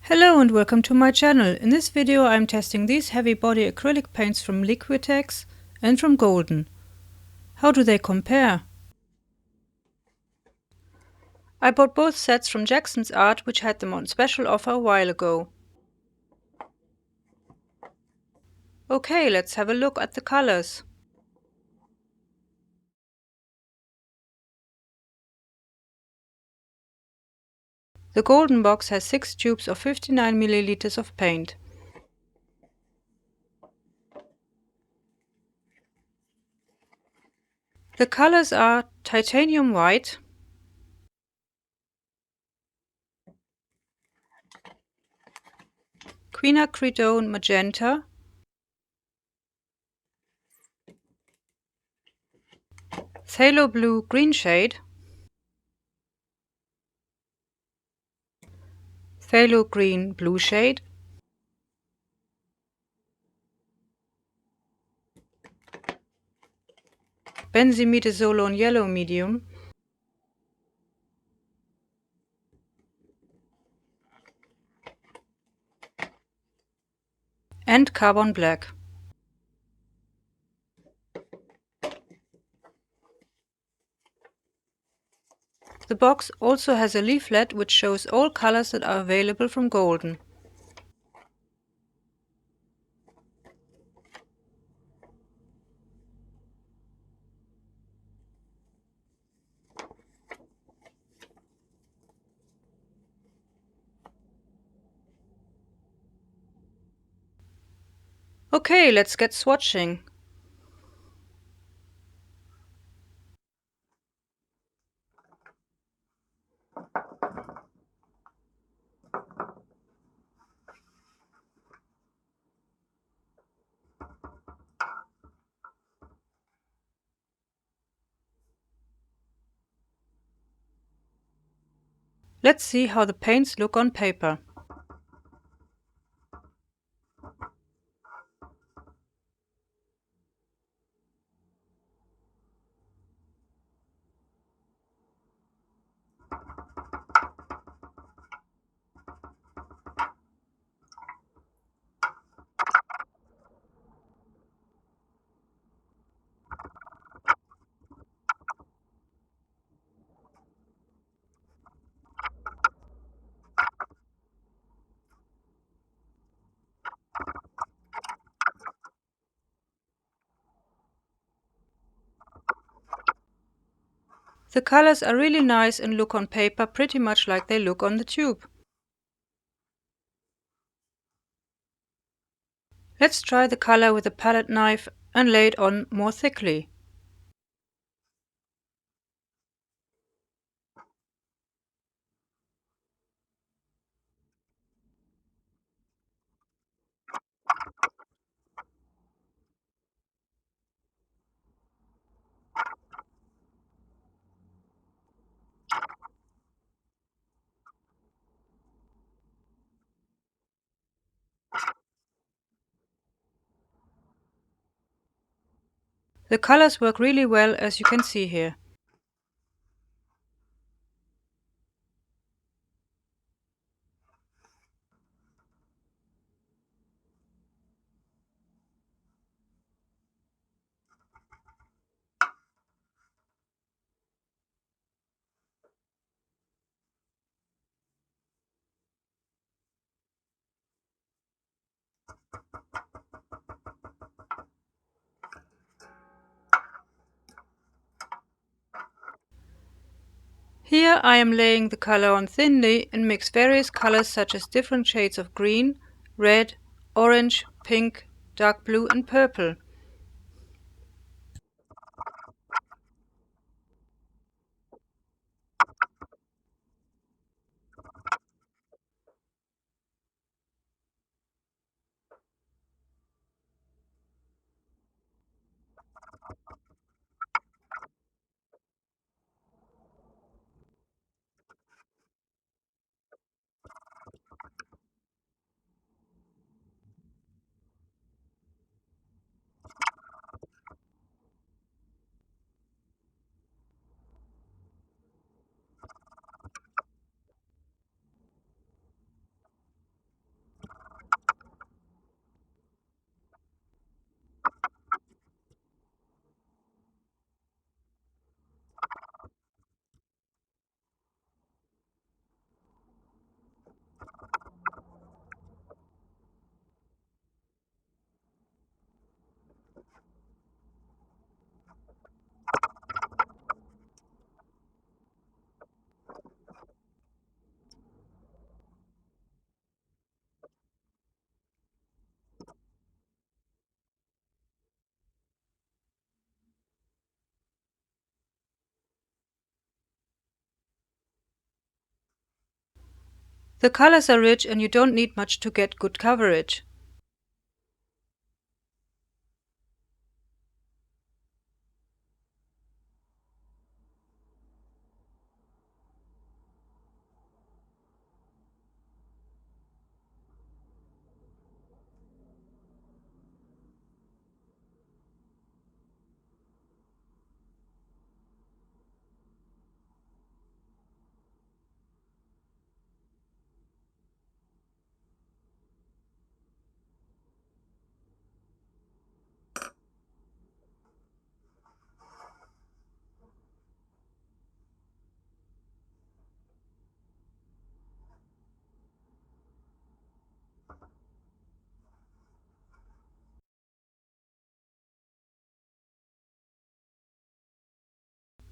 Hello and welcome to my channel. In this video I'm testing these heavy body acrylic paints from Liquitex and from Golden. How do they compare? I bought both sets from Jackson's Art, which had them on special offer a while ago. Okay, let's have a look at the colors. The Golden box has 6 tubes of 59 ml of paint. The colors are titanium white, quinacridone magenta, phthalo blue green shade, phthalo green blue shade, benzimidazolone yellow medium, and carbon black. The box also has a leaflet which shows all colors that are available from Golden. Okay, let's get swatching. Let's see how the paints look on paper. The colors are really nice and look on paper pretty much like they look on the tube. Let's try the color with a palette knife and lay it on more thickly. The colors work really well, as you can see here. Here I am laying the color on thinly and mix various colors such as different shades of green, red, orange, pink, dark blue and purple. The colors are rich and you don't need much to get good coverage.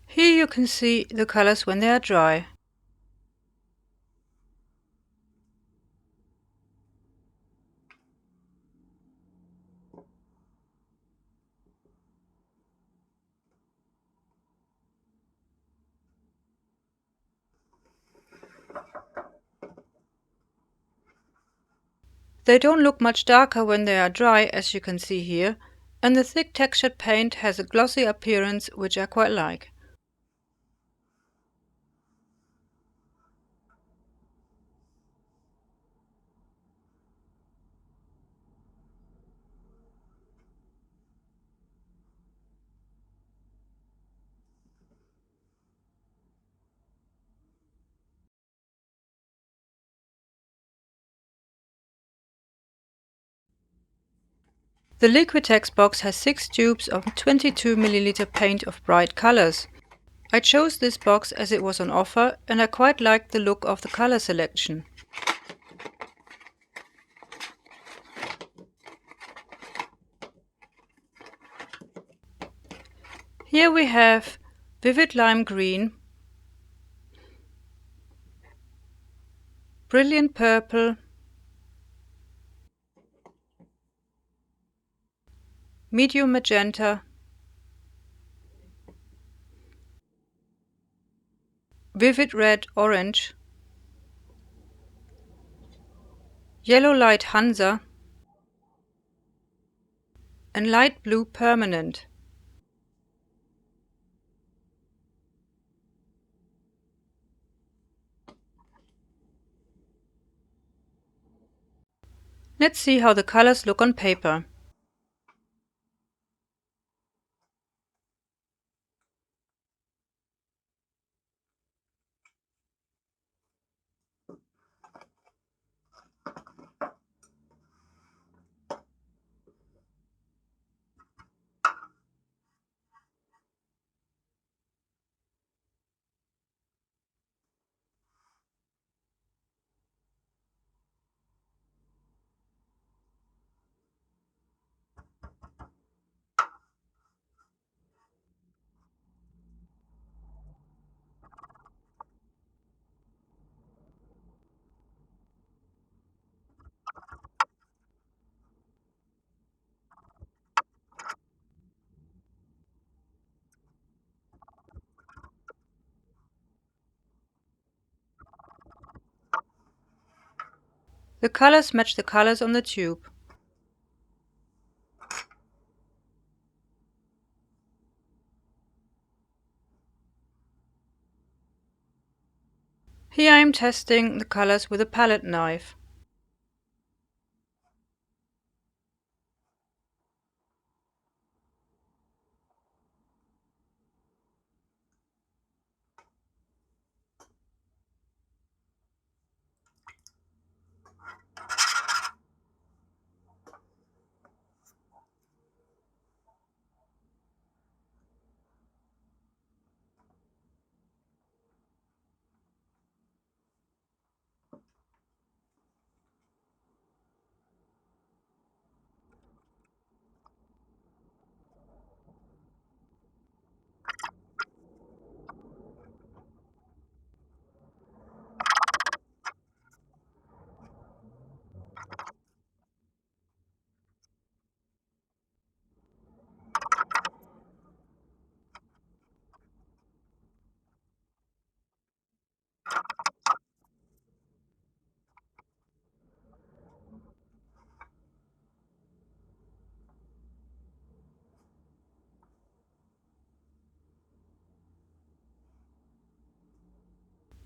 Here you can see the colors when they are dry. They don't look much darker when they are dry, as you can see here, and the thick textured paint has a glossy appearance which I quite like. The Liquitex box has 6 tubes of 22 ml paint of bright colors. I chose this box as it was on offer and I quite liked the look of the color selection. Here we have vivid lime green, brilliant purple, medium magenta, vivid red orange, yellow light Hansa, and light blue permanent. Let's see how the colors look on paper. The colors match the colors on the tube. Here I am testing the colors with a palette knife.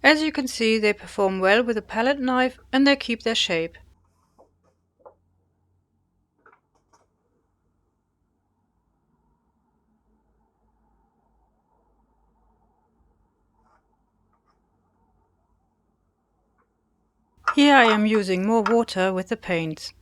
As you can see, they perform well with a palette knife and they keep their shape. Here I am using more water with the paints.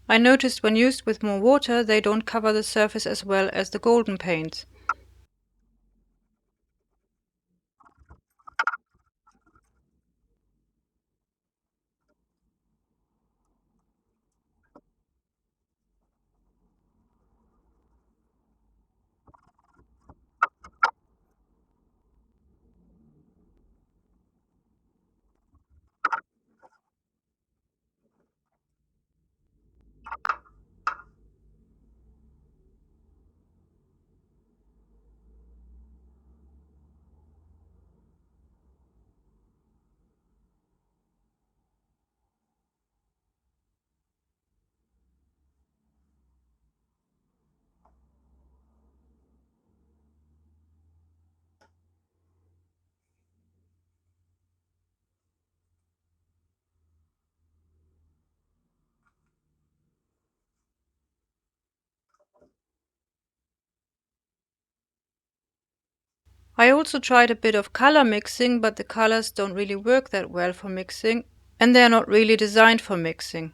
I noticed when used with more water they don't cover the surface as well as the golden paints. I also tried a bit of color mixing, but the colors don't really work that well for mixing, and they are not really designed for mixing.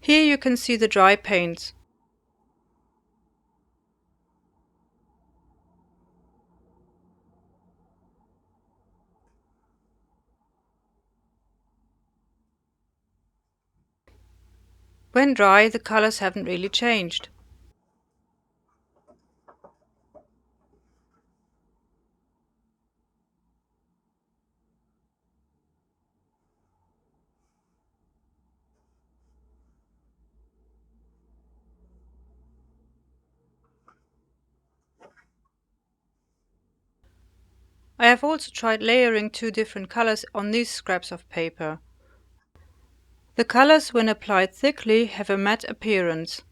Here you can see the dry paints. When dry, the colors haven't really changed. I have also tried layering two different colors on these scraps of paper. The colors, when applied thickly, have a matte appearance.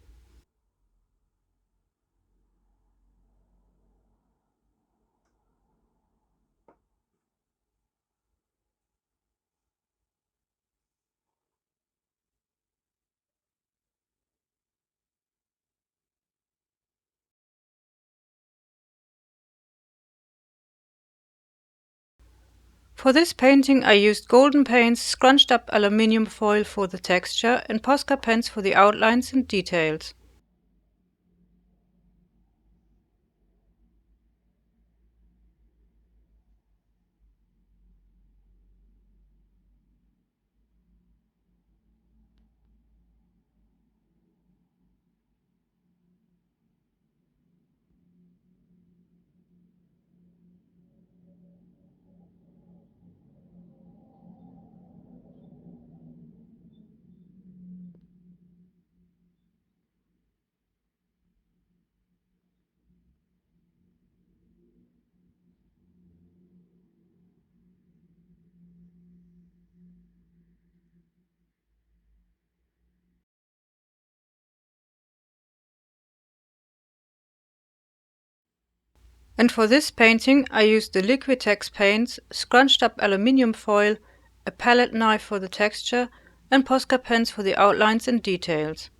For this painting I used golden paints, scrunched up aluminium foil for the texture and Posca pens for the outlines and details. And for this painting I used the Liquitex paints, scrunched up aluminium foil, a palette knife for the texture, and Posca pens for the outlines and details.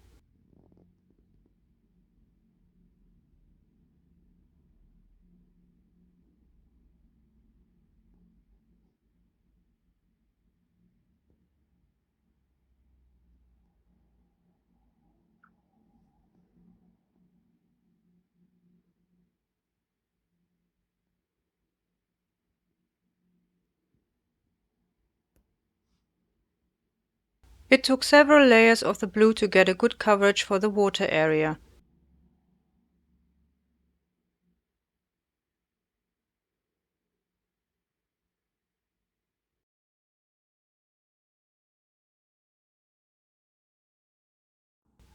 It took several layers of the blue to get a good coverage for the water area.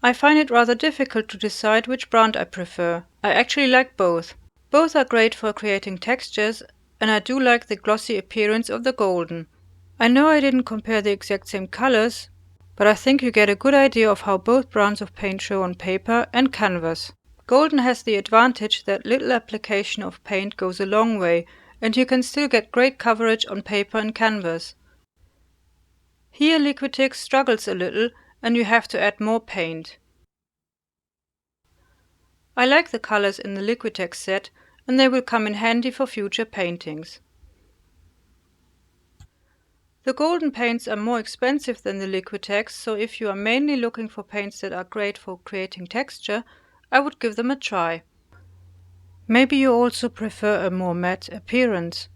I find it rather difficult to decide which brand I prefer. I actually like both. Both are great for creating textures, and I do like the glossy appearance of the golden. I know I didn't compare the exact same colors, but I think you get a good idea of how both brands of paint show on paper and canvas. Golden has the advantage that little application of paint goes a long way, and you can still get great coverage on paper and canvas. Here Liquitex struggles a little and you have to add more paint. I like the colors in the Liquitex set and they will come in handy for future paintings. The golden paints are more expensive than the Liquitex, so if you are mainly looking for paints that are great for creating texture, I would give them a try. Maybe you also prefer a more matte appearance.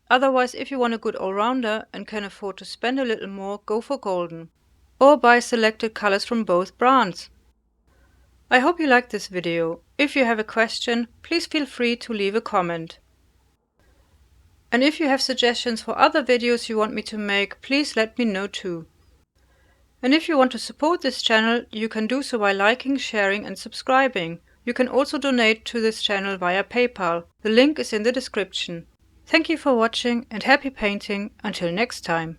Otherwise, if you want a good all-rounder and can afford to spend a little more, go for golden. Or buy selected colors from both brands. I hope you liked this video. If you have a question, please feel free to leave a comment. And if you have suggestions for other videos you want me to make, please let me know too. And if you want to support this channel, you can do so by liking, sharing and subscribing. You can also donate to this channel via PayPal. The link is in the description. Thank you for watching and happy painting. Until next time.